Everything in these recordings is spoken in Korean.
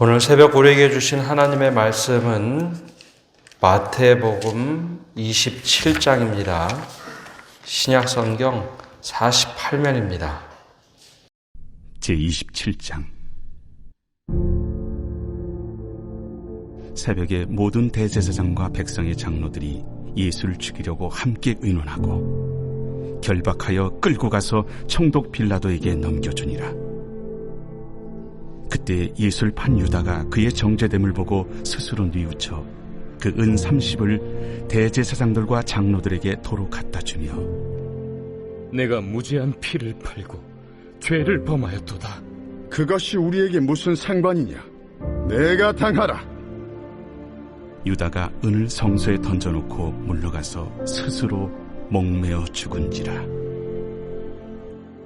오늘 새벽 우리에게 주신 하나님의 말씀은 마태복음 27장입니다. 신약성경 48면입니다. 제27장. 새벽에 모든 대제사장과 백성의 장로들이 예수를 죽이려고 함께 의논하고 결박하여 끌고 가서 총독 빌라도에게 넘겨주니라. 그때 예수를 판 유다가 그의 정죄됨을 보고 스스로 뉘우쳐 그 은 30을 대제사장들과 장로들에게 도로 갖다 주며, 내가 무죄한 피를 팔고 죄를 범하였도다. 그것이 우리에게 무슨 상관이냐? 내가 당하라. 유다가 은을 성소에 던져놓고 물러가서 스스로 목매어 죽은지라.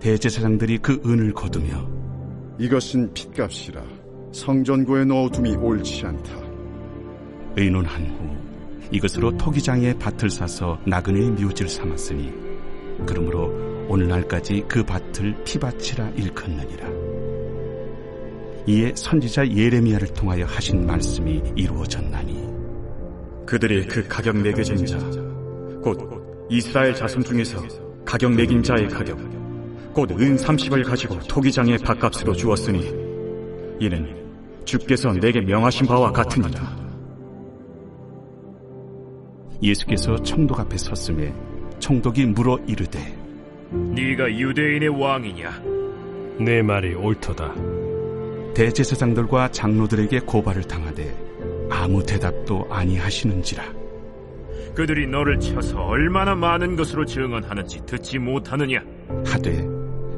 대제사장들이 그 은을 거두며, 이것은 핏값이라 성전고에 넣어둠이 옳지 않다. 의논한 후 이것으로 토기장에 밭을 사서 나그네의 묘지를 삼았으니, 그러므로 오늘날까지 그 밭을 피밭이라 일컫느니라. 이에 선지자 예레미야를 통하여 하신 말씀이 이루어졌나니, 그들이 그 가격 매겨진 자, 곧 이스라엘 자손 중에서 가격 매긴 자의 가격, 곧 은 30을 가지고 토기장의 밭값으로 주었으니, 이는 주께서 내게 명하신 바와 같으니라. 예수께서 총독 앞에 섰음에 총독이 물어 이르되, 네가 유대인의 왕이냐? 내 말이 옳도다. 대제사장들과 장로들에게 고발을 당하되 아무 대답도 아니하시는지라. 그들이 너를 쳐서 얼마나 많은 것으로 증언하는지 듣지 못하느냐? 하되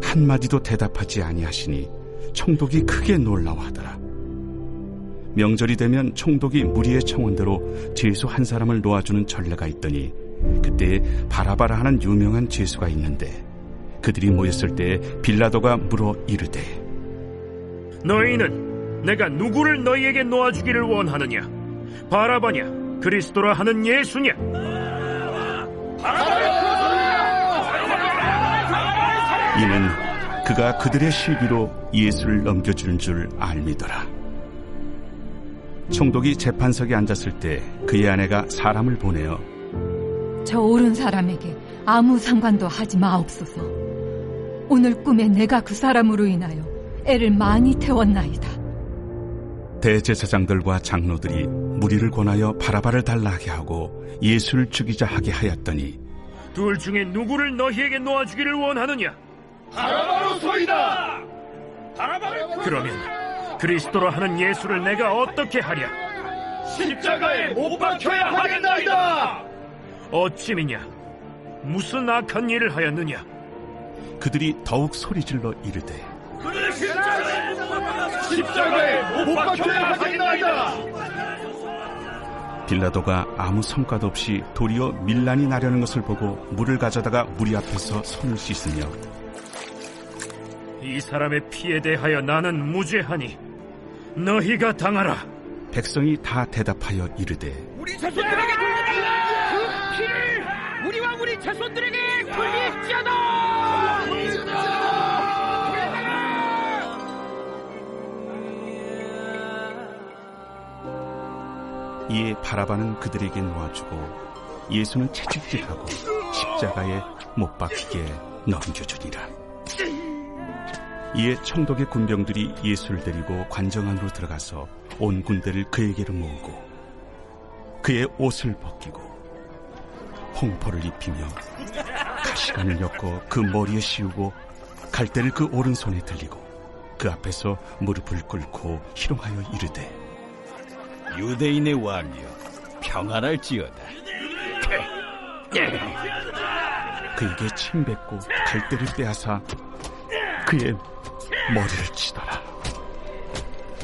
한마디도 대답하지 아니하시니 총독이 크게 놀라워하더라. 명절이 되면 총독이 무리의 청원대로 죄수 한 사람을 놓아주는 전례가 있더니, 그때 바라바라 하는 유명한 죄수가 있는데, 그들이 모였을 때 빌라도가 물어 이르되, 너희는 내가 누구를 너희에게 놓아주기를 원하느냐? 바라바냐? 그리스도라 하는 예수냐? 이는 그가 그들의 시기로 예수를 넘겨주는 줄 알미더라. 총독이 재판석에 앉았을 때 그의 아내가 사람을 보내어, 저 옳은 사람에게 아무 상관도 하지 마옵소서. 오늘 꿈에 내가 그 사람으로 인하여 애를 많이 태웠나이다. 대제사장들과 장로들이 무리를 권하여 바라바를 달라하게 하고 예수를 죽이자 하게 하였더니, 둘 중에 누구를 너희에게 놓아주기를 원하느냐? 바라바로소이다. 그러면 그리스도라 하는 예수를 내가 어떻게 하랴? 십자가에 못 박혀야 하겠나이다. 어찌미냐? 무슨 악한 일을 하였느냐? 그들이 더욱 소리질러 이르되, 십자가에 못 박혀야 하겠나이다. 빌라도가 아무 성과도 없이 도리어 밀란이 나려는 것을 보고 물을 가져다가 무리 앞에서 손을 씻으며, 이 사람의 피에 대하여 나는 무죄하니 너희가 당하라. 백성이 다 대답하여 이르되, 우리 자손들에게 돌려달라. 그 피를 우리와 우리 자손들에게 돌릴지어다. 이에 바라바는 그들에게 놓아주고 예수는 채찍질하고 십자가에 못 박히게 넘겨주니라. 이에 총독의 군병들이 예수를 데리고 관정 안으로 들어가서 온 군대를 그에게로 모으고 그의 옷을 벗기고 홍포를 입히며 가시관을 엮어 그 머리에 씌우고 갈대를 그 오른손에 들리고 그 앞에서 무릎을 꿇고 희롱하여 이르되, 유대인의 왕이여, 평안할지어다. 그에게 침 뱉고 갈대를 빼앗아 그의 머리를 치더라.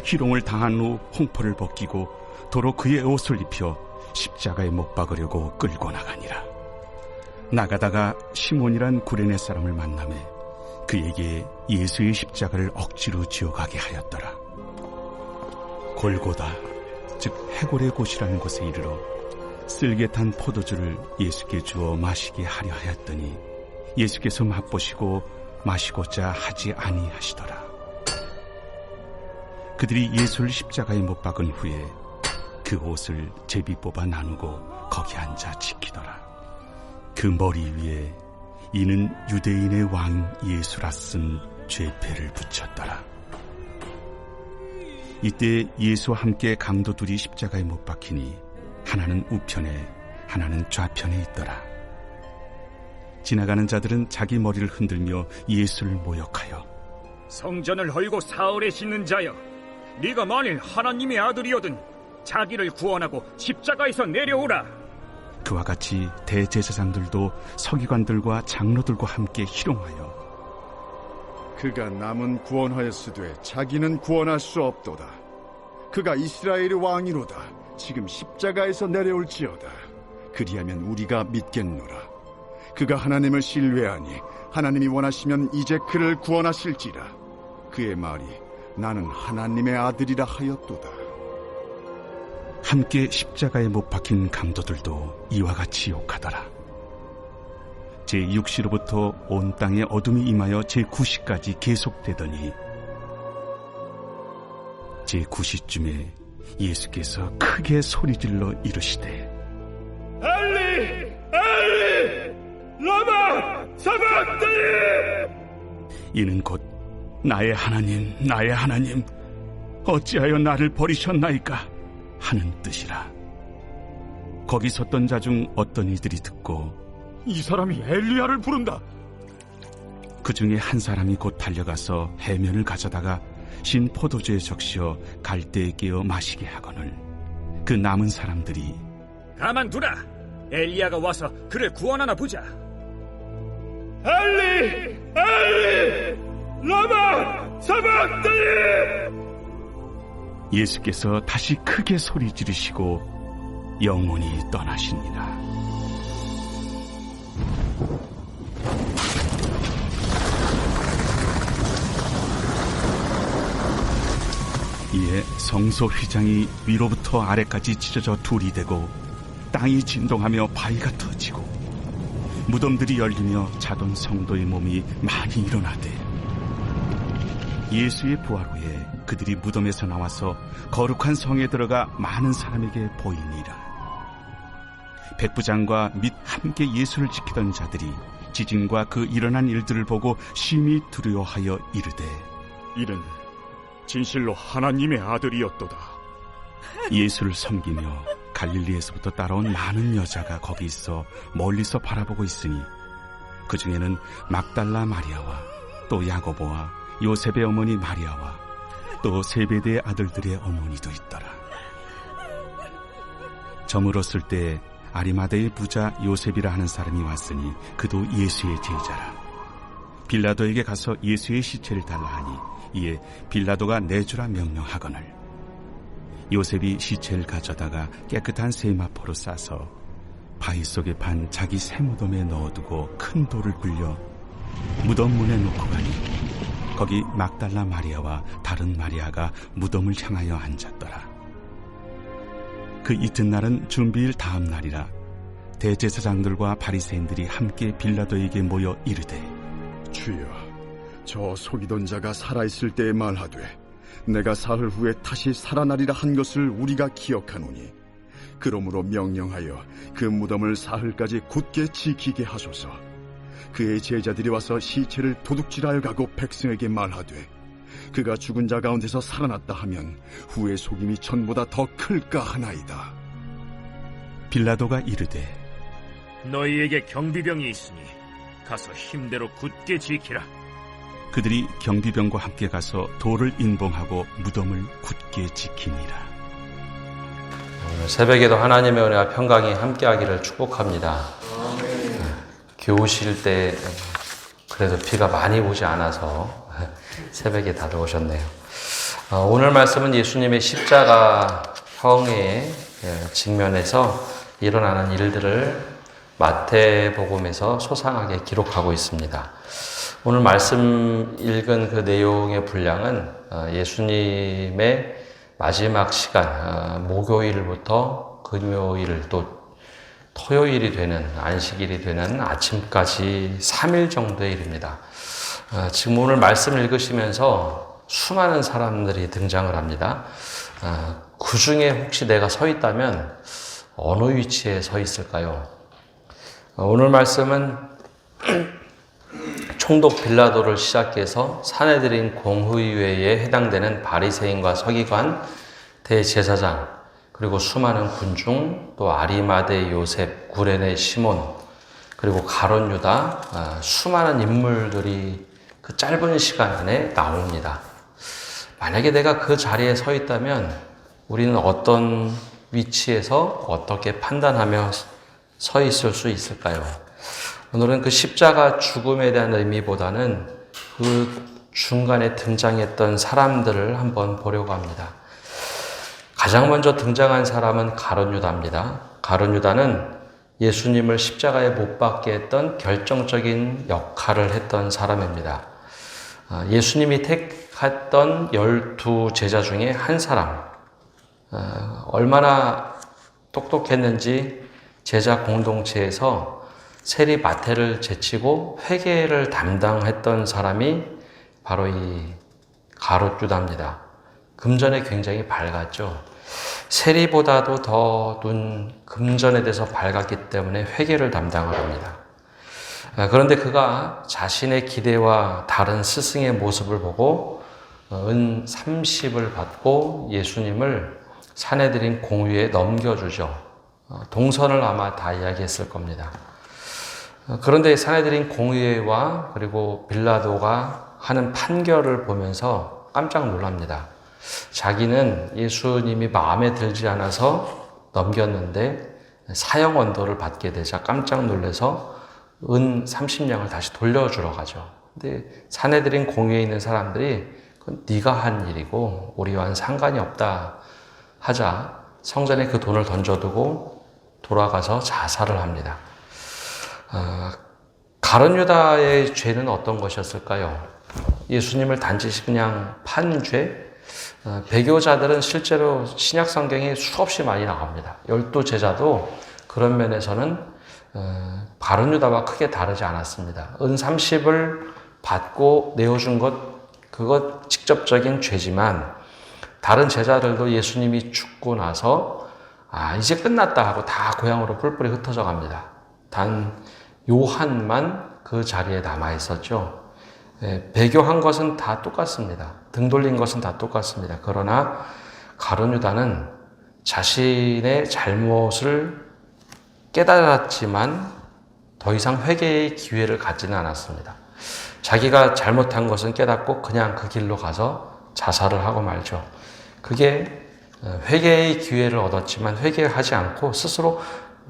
희롱을 당한 후 홍포를 벗기고 도로 그의 옷을 입혀 십자가에 못 박으려고 끌고 나가니라. 나가다가 시몬이란 구레네 사람을 만나매 그에게 예수의 십자가를 억지로 지어가게 하였더라. 골고다, 즉 해골의 곳이라는 곳에 이르러 쓸개탄 포도주를 예수께 주어 마시게 하려 하였더니 예수께서 맛보시고 마시고자 하지 아니하시더라. 그들이 예수를 십자가에 못 박은 후에 그 옷을 제비 뽑아 나누고 거기 앉아 지키더라. 그 머리 위에 이는 유대인의 왕 예수라 쓴 죄패를 붙였더라. 이때 예수와 함께 강도 둘이 십자가에 못 박히니 하나는 우편에 하나는 좌편에 있더라. 지나가는 자들은 자기 머리를 흔들며 예수를 모욕하여 성전을 헐고 사흘에 씻는 자여, 네가 만일 하나님의 아들이거든 자기를 구원하고 십자가에서 내려오라. 그와 같이 대제사장들도 서기관들과 장로들과 함께 희롱하여 그가 남은 구원하였으되 자기는 구원할 수 없도다. 그가 이스라엘의 왕이로다. 지금 십자가에서 내려올지어다. 그리하면 우리가 믿겠노라. 그가 하나님을 신뢰하니 하나님이 원하시면 이제 그를 구원하실지라. 그의 말이 나는 하나님의 아들이라 하였도다. 함께 십자가에 못 박힌 강도들도 이와 같이 욕하더라. 제6시로부터 온 땅에 어둠이 임하여 제9시까지 계속되더니 제9시쯤에 예수께서 크게 소리질러 이르시되 엘리 엘리 라마 사박다니. 이는 곧 나의 하나님 나의 하나님 어찌하여 나를 버리셨나이까 하는 뜻이라. 거기 섰던 자 중 어떤 이들이 듣고 이 사람이 엘리야를 부른다. 그 중에 한 사람이 곧 달려가서 해면을 가져다가 신 포도주에 적시어 갈대에 끼어 마시게 하거늘 그 남은 사람들이 가만두라. 엘리야가 와서 그를 구원하나 보자. 엘리 엘리 라마 사박다니. 예수께서 다시 크게 소리 지르시고 영원히 떠나시니라. 이에 성소 휘장이 위로부터 아래까지 찢어져 둘이 되고 땅이 진동하며 바위가 터지고 무덤들이 열리며 자던 성도의 몸이 많이 일어나되 예수의 부활 후에 그들이 무덤에서 나와서 거룩한 성에 들어가 많은 사람에게 보이니라. 백부장과 및 함께 예수를 지키던 자들이 지진과 그 일어난 일들을 보고 심히 두려워하여 이르되 이는 진실로 하나님의 아들이었도다. 예수를 섬기며 갈릴리에서부터 따라온 많은 여자가 거기 있어 멀리서 바라보고 있으니 그 중에는 막달라 마리아와 또 야고보와 요셉의 어머니 마리아와 또 세베대의 아들들의 어머니도 있더라. 저물었을 때 아리마대의 부자 요셉이라 하는 사람이 왔으니 그도 예수의 제자라. 빌라도에게 가서 예수의 시체를 달라 하니 이에 빌라도가 내주라 명령하거늘 요셉이 시체를 가져다가 깨끗한 세마포로 싸서 바위 속에 판 자기 새무덤에 넣어두고 큰 돌을 굴려 무덤 문에 놓고 가니 거기 막달라 마리아와 다른 마리아가 무덤을 향하여 앉았더라. 그 이튿날은 준비일 다음 날이라. 대제사장들과 바리새인들이 함께 빌라도에게 모여 이르되 주여, 저 속이던 자가 살아있을 때에 말하되 내가 사흘 후에 다시 살아나리라 한 것을 우리가 기억하노니 그러므로 명령하여 그 무덤을 사흘까지 굳게 지키게 하소서. 그의 제자들이 와서 시체를 도둑질하여 가고 백성에게 말하되 그가 죽은 자 가운데서 살아났다 하면 후의 속임이 전보다 더 클까 하나이다. 빌라도가 이르되 너희에게 경비병이 있으니 가서 힘대로 굳게 지키라. 그들이 경비병과 함께 가서 돌을 인봉하고 무덤을 굳게 지키니라. 오늘 새벽에도 하나님의 은혜와 평강이 함께하기를 축복합니다. 교우실 때 그래도 비가 많이 오지 않아서 새벽에 다들 오셨네요. 오늘 말씀은 예수님의 십자가 형의 직면에서 일어나는 일들을 마태복음에서 소상하게 기록하고 있습니다. 오늘 말씀 읽은 그 내용의 분량은 예수님의 마지막 시간, 목요일부터 금요일 또 토요일이 되는, 안식일이 되는 아침까지 3일 정도의 일입니다. 지금 오늘 말씀 읽으시면서 수많은 사람들이 등장을 합니다. 그 중에 혹시 내가 서 있다면 어느 위치에 서 있을까요? 오늘 말씀은 총독 빌라도를 시작해서 사내들인 공의회에 해당되는 바리새인과 서기관, 대제사장, 그리고 수많은 군중, 또 아리마대 요셉, 구레네 시몬, 그리고 가룟 유다, 수많은 인물들이 그 짧은 시간 안에 나옵니다. 만약에 내가 그 자리에 서 있다면 우리는 어떤 위치에서 어떻게 판단하며 서 있을 수 있을까요? 오늘은 그 십자가 죽음에 대한 의미보다는 그 중간에 등장했던 사람들을 한번 보려고 합니다. 가장 먼저 등장한 사람은 가룟 유다입니다. 가룟 유다는 예수님을 십자가에 못 박게 했던 결정적인 역할을 했던 사람입니다. 예수님이 택했던 12 제자 중에 한 사람, 얼마나 똑똑했는지 제자 공동체에서 세리 마태를 제치고 회계를 담당했던 사람이 바로 이 가룟 유다입니다. 금전에 굉장히 밝았죠. 세리보다도 더 금전에 대해서 밝았기 때문에 회계를 담당을 합니다. 그런데 그가 자신의 기대와 다른 스승의 모습을 보고 은 30을 받고 예수님을 사내들인 공유에 넘겨주죠. 동선을 아마 다 이야기했을 겁니다. 그런데 사내들인 공의회와 그리고 빌라도가 하는 판결을 보면서 깜짝 놀랍니다. 자기는 예수님이 마음에 들지 않아서 넘겼는데 사형 언도를 받게 되자 깜짝 놀라서 은 30냥을 다시 돌려주러 가죠. 근데 사내들인 공의회에 있는 사람들이 그건 네가 한 일이고 우리와는 상관이 없다 하자 성전에 그 돈을 던져두고 돌아가서 자살을 합니다. 가룟 유다의 죄는 어떤 것이었을까요? 예수님을 단지 그냥 판 죄? 배교자들은 실제로 신약 성경에 수없이 많이 나옵니다. 12 제자도 그런 면에서는 가룟 유다와 크게 다르지 않았습니다. 은 30을 받고 내어준 것, 그것 직접적인 죄지만 다른 제자들도 예수님이 죽고 나서 이제 끝났다 하고 다 고향으로 뿔뿔이 흩어져 갑니다. 단 요한만 그 자리에 남아 있었죠. 배교한 것은 다 똑같습니다. 등 돌린 것은 다 똑같습니다. 그러나 가룟 유다는 자신의 잘못을 깨달았지만 더 이상 회개의 기회를 갖지는 않았습니다. 자기가 잘못한 것은 깨닫고 그냥 그 길로 가서 자살을 하고 말죠. 그게 회개의 기회를 얻었지만 회개하지 않고 스스로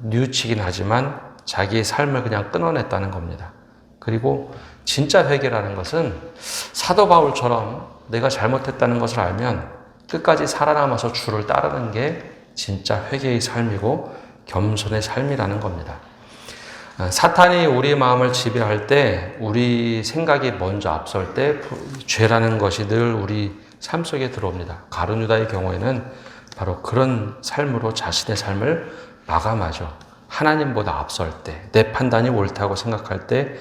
뉘우치긴 하지만 자기의 삶을 그냥 끊어냈다는 겁니다. 그리고 진짜 회개라는 것은 사도 바울처럼 내가 잘못했다는 것을 알면 끝까지 살아남아서 주를 따르는 게 진짜 회개의 삶이고 겸손의 삶이라는 겁니다. 사탄이 우리 마음을 지배할 때, 우리 생각이 먼저 앞설 때 죄라는 것이 늘 우리 삶 속에 들어옵니다. 가룟 유다의 경우에는 바로 그런 삶으로 자신의 삶을 마감하죠. 하나님보다 앞설 때, 내 판단이 옳다고 생각할 때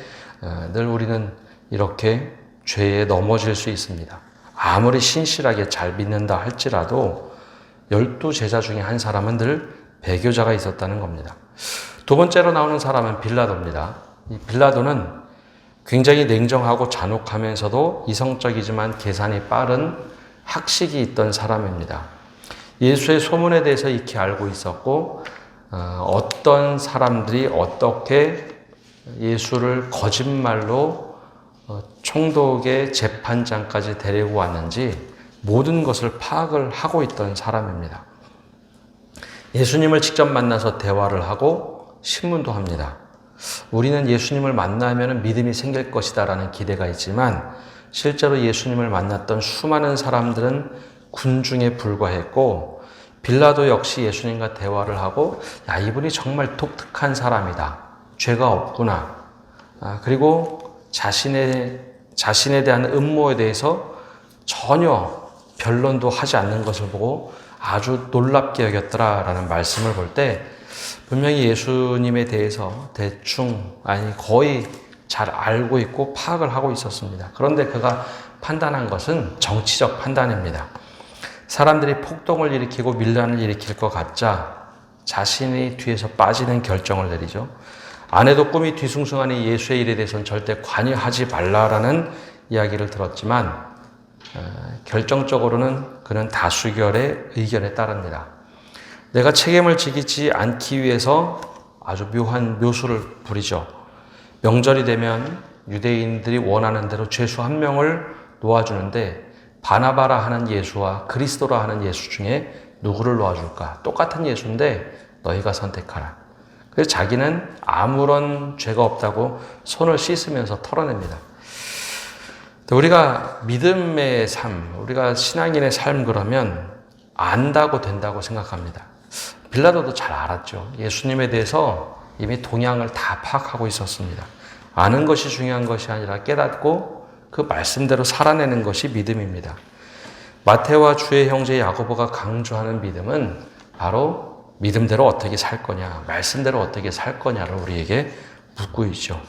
늘 우리는 이렇게 죄에 넘어질 수 있습니다. 아무리 신실하게 잘 믿는다 할지라도 12 제자 중에 한 사람은 늘 배교자가 있었다는 겁니다. 두 번째로 나오는 사람은 빌라도입니다. 이 빌라도는 굉장히 냉정하고 잔혹하면서도 이성적이지만 계산이 빠른 학식이 있던 사람입니다. 예수의 소문에 대해서 익히 알고 있었고 어떤 사람들이 어떻게 예수를 거짓말로 총독의 재판장까지 데리고 왔는지 모든 것을 파악을 하고 있던 사람입니다. 예수님을 직접 만나서 대화를 하고 신문도 합니다. 우리는 예수님을 만나면 믿음이 생길 것이다 라는 기대가 있지만 실제로 예수님을 만났던 수많은 사람들은 군중에 불과했고 빌라도 역시 예수님과 대화를 하고 이분이 정말 독특한 사람이다. 죄가 없구나. 그리고 자신에 대한 음모에 대해서 전혀 변론도 하지 않는 것을 보고 아주 놀랍게 여겼더라라는 말씀을 볼 때 분명히 예수님에 대해서 대충 거의 잘 알고 있고 파악을 하고 있었습니다. 그런데 그가 판단한 것은 정치적 판단입니다. 사람들이 폭동을 일으키고 밀란을 일으킬 것 같자 자신이 뒤에서 빠지는 결정을 내리죠. 아내도 꿈이 뒤숭숭하니 예수의 일에 대해서는 절대 관여하지 말라라는 이야기를 들었지만 결정적으로는 그는 다수결의 의견에 따릅니다. 내가 책임을 지지 않기 위해서 아주 묘한 묘수를 부리죠. 명절이 되면 유대인들이 원하는 대로 죄수 한 명을 놓아주는데 바나바라 하는 예수와 그리스도라 하는 예수 중에 누구를 놓아줄까? 똑같은 예수인데 너희가 선택하라. 그래서 자기는 아무런 죄가 없다고 손을 씻으면서 털어냅니다. 우리가 믿음의 삶, 우리가 신앙인의 삶 그러면 안다고 된다고 생각합니다. 빌라도도 잘 알았죠. 예수님에 대해서 이미 동향을 다 파악하고 있었습니다. 아는 것이 중요한 것이 아니라 깨닫고 그 말씀대로 살아내는 것이 믿음입니다. 마태와 주의 형제 야고보가 강조하는 믿음은 바로 믿음대로 어떻게 살 거냐, 말씀대로 어떻게 살 거냐를 우리에게 묻고 있죠.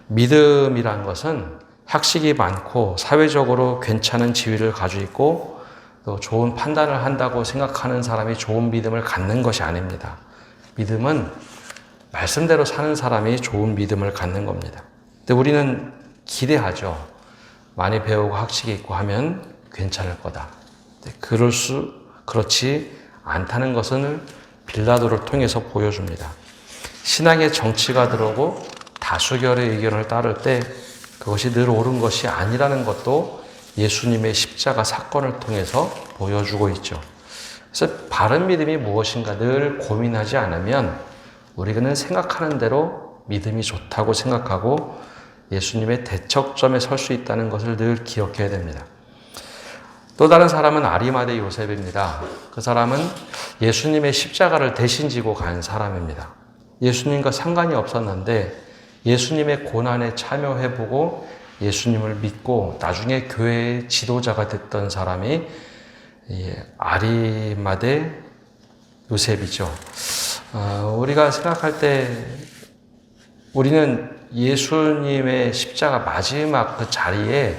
믿음이란 것은 학식이 많고 사회적으로 괜찮은 지위를 가지고 있고 또 좋은 판단을 한다고 생각하는 사람이 좋은 믿음을 갖는 것이 아닙니다. 믿음은 말씀대로 사는 사람이 좋은 믿음을 갖는 겁니다. 근데 우리는 기대하죠. 많이 배우고 학식이 있고 하면 괜찮을 거다. 그렇지 않다는 것을 빌라도를 통해서 보여줍니다. 신앙의 정치가 들어오고 다수결의 의견을 따를 때 그것이 늘 옳은 것이 아니라는 것도 예수님의 십자가 사건을 통해서 보여주고 있죠. 그래서 바른 믿음이 무엇인가 늘 고민하지 않으면 우리는 생각하는 대로 믿음이 좋다고 생각하고 예수님의 대척점에 설 수 있다는 것을 늘 기억해야 됩니다. 또 다른 사람은 아리마대 요셉입니다. 그 사람은 예수님의 십자가를 대신 지고 간 사람입니다. 예수님과 상관이 없었는데 예수님의 고난에 참여해보고 예수님을 믿고 나중에 교회의 지도자가 됐던 사람이 아리마대 요셉이죠. 우리가 생각할 때 우리는 예수님의 십자가 마지막 그 자리에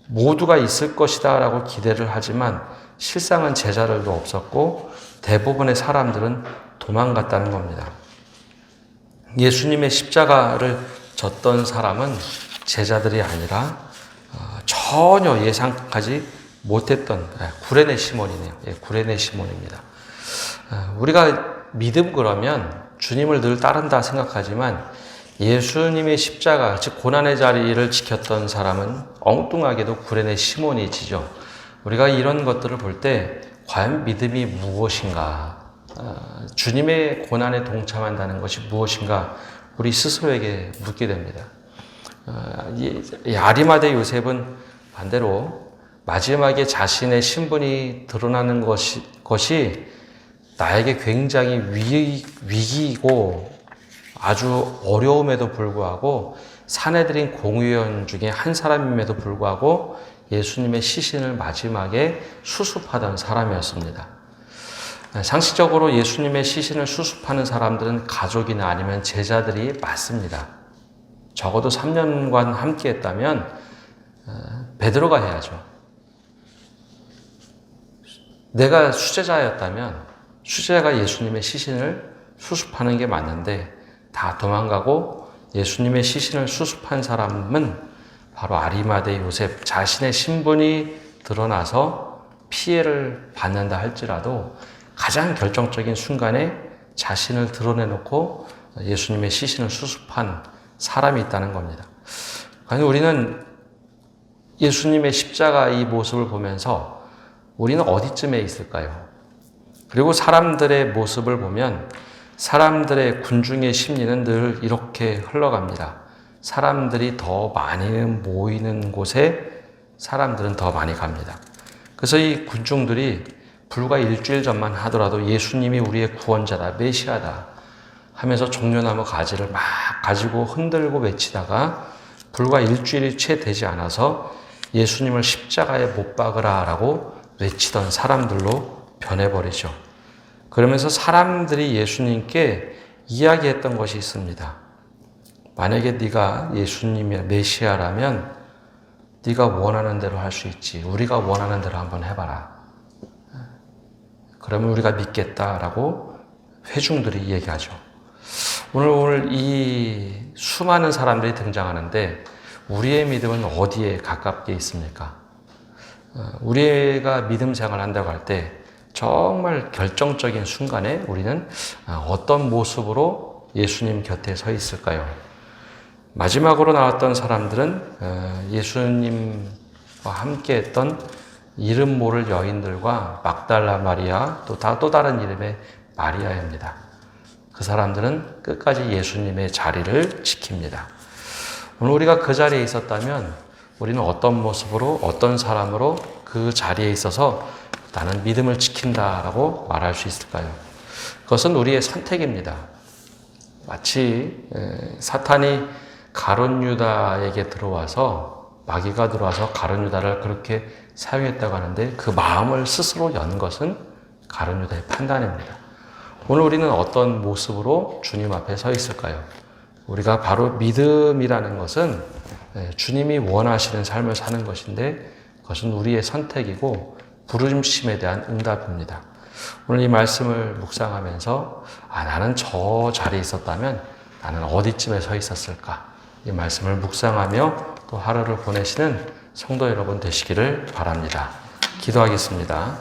모두가 있을 것이다 라고 기대를 하지만 실상은 제자들도 없었고 대부분의 사람들은 도망갔다는 겁니다. 예수님의 십자가를 졌던 사람은 제자들이 아니라 전혀 예상하지 못했던 구레네 시몬이네요. 구레네 시몬입니다. 우리가 믿음 그러면 주님을 늘 따른다 생각하지만 예수님의 십자가, 즉 고난의 자리를 지켰던 사람은 엉뚱하게도 구레네 시몬이 지죠. 우리가 이런 것들을 볼 때 과연 믿음이 무엇인가, 주님의 고난에 동참한다는 것이 무엇인가 우리 스스로에게 묻게 됩니다. 이 아리마대 요셉은 반대로 마지막에 자신의 신분이 드러나는 것이 나에게 굉장히 위기이고 아주 어려움에도 불구하고 사내들인 공의원 중에 한 사람임에도 불구하고 예수님의 시신을 마지막에 수습하던 사람이었습니다. 상식적으로 예수님의 시신을 수습하는 사람들은 가족이나 아니면 제자들이 맞습니다. 적어도 3년간 함께 했다면 베드로가 해야죠. 내가 수제자였다면 수제자가 예수님의 시신을 수습하는 게 맞는데 다 도망가고 예수님의 시신을 수습한 사람은 바로 아리마대 요셉, 자신의 신분이 드러나서 피해를 받는다 할지라도 가장 결정적인 순간에 자신을 드러내놓고 예수님의 시신을 수습한 사람이 있다는 겁니다. 아니, 우리는 예수님의 십자가 이 모습을 보면서 우리는 어디쯤에 있을까요? 그리고 사람들의 모습을 보면 사람들의 군중의 심리는 늘 이렇게 흘러갑니다. 사람들이 더 많이 모이는 곳에 사람들은 더 많이 갑니다. 그래서 이 군중들이 불과 일주일 전만 하더라도 예수님이 우리의 구원자다, 메시아다 하면서 종려나무 가지를 막 가지고 흔들고 외치다가 불과 일주일이 채 되지 않아서 예수님을 십자가에 못 박으라 라고 외치던 사람들로 변해버리죠. 그러면서 사람들이 예수님께 이야기했던 것이 있습니다. 만약에 네가 예수님이 메시아라면 네가 원하는 대로 할 수 있지. 우리가 원하는 대로 한번 해봐라. 그러면 우리가 믿겠다라고 회중들이 얘기하죠. 오늘 이 수많은 사람들이 등장하는데 우리의 믿음은 어디에 가깝게 있습니까? 우리가 믿음 생활을 한다고 할 때 정말 결정적인 순간에 우리는 어떤 모습으로 예수님 곁에 서 있을까요? 마지막으로 나왔던 사람들은 예수님과 함께 했던 이름 모를 여인들과 막달라 마리아, 또 다른 이름의 마리아입니다. 그 사람들은 끝까지 예수님의 자리를 지킵니다. 오늘 우리가 그 자리에 있었다면 우리는 어떤 모습으로, 어떤 사람으로 그 자리에 있어서 나는 믿음을 지킨다라고 말할 수 있을까요? 그것은 우리의 선택입니다. 마치 사탄이 가룟 유다에게 들어와서, 마귀가 들어와서 가룟 유다를 그렇게 사용했다고 하는데 그 마음을 스스로 연 것은 가룟 유다의 판단입니다. 오늘 우리는 어떤 모습으로 주님 앞에 서 있을까요? 우리가 바로 믿음이라는 것은 주님이 원하시는 삶을 사는 것인데 그것은 우리의 선택이고 부르심에 대한 응답입니다. 오늘 이 말씀을 묵상하면서 나는 저 자리에 있었다면 나는 어디쯤에 서 있었을까? 이 말씀을 묵상하며 또 하루를 보내시는 성도 여러분 되시기를 바랍니다. 기도하겠습니다.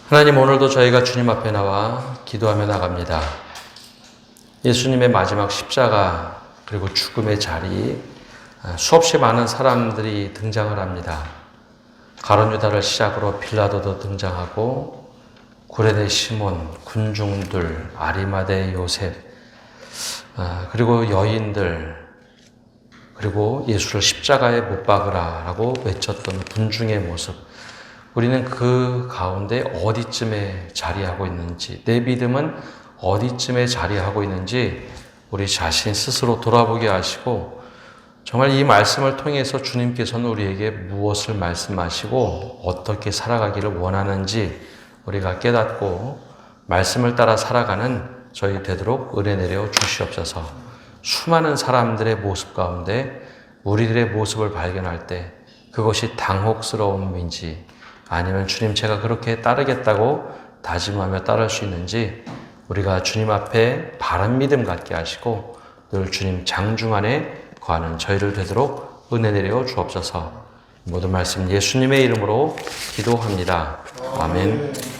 하나님, 오늘도 저희가 주님 앞에 나와 기도하며 나갑니다. 예수님의 마지막 십자가 그리고 죽음의 자리, 수없이 많은 사람들이 등장을 합니다. 가룟 유다를 시작으로 빌라도도 등장하고 구레네 시몬, 군중들, 아리마대 요셉, 그리고 여인들, 그리고 예수를 십자가에 못 박으라라고 외쳤던 군중의 모습. 우리는 그 가운데 어디쯤에 자리하고 있는지, 내 믿음은 어디쯤에 자리하고 있는지 우리 자신 스스로 돌아보게 하시고, 정말 이 말씀을 통해서 주님께서는 우리에게 무엇을 말씀하시고 어떻게 살아가기를 원하는지 우리가 깨닫고 말씀을 따라 살아가는 저희 되도록 은혜 내려 주시옵소서. 수많은 사람들의 모습 가운데 우리들의 모습을 발견할 때 그것이 당혹스러움인지 아니면 주님 제가 그렇게 따르겠다고 다짐하며 따를 수 있는지 우리가 주님 앞에 바른 믿음 갖게 하시고 늘 주님 장중 안에 거하는 저희를 되도록 은혜 내려 주옵소서. 모든 말씀 예수님의 이름으로 기도합니다. 아멘.